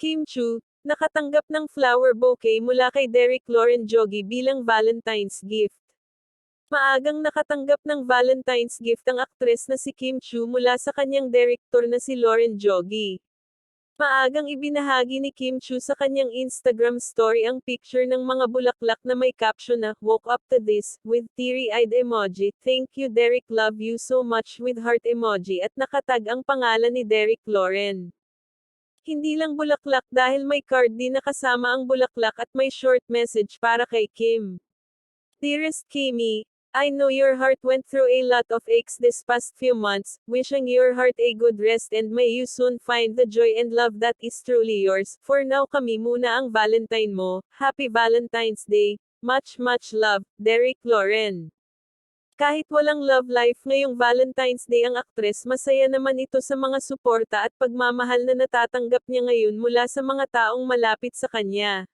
Kim Chu, nakatanggap ng flower bouquet mula kay Derek Loren Jogi bilang Valentine's gift. Maagang nakatanggap ng Valentine's gift ang aktres na si Kim Chu mula sa kanyang direktor na si Loren Jogi. Maagang ibinahagi ni Kim Chu sa kanyang Instagram story ang picture ng mga bulaklak na may caption na, "Woke up to this," with teary-eyed emoji, "Thank you Derek, love you so much," with heart emoji at nakatag ang pangalan ni Derek Loren. Hindi lang bulaklak dahil may card din na kasama ang bulaklak at may short message para kay Kim. "Dearest Kimmy, I know your heart went through a lot of aches this past few months, wishing your heart a good rest and may you soon find the joy and love that is truly yours. For now kami muna ang Valentine mo. Happy Valentine's Day. Much much love, Derek Loren." Kahit walang love life ngayong Valentine's Day ang aktres, masaya naman ito sa mga suporta at pagmamahal na natatanggap niya ngayon mula sa mga taong malapit sa kanya.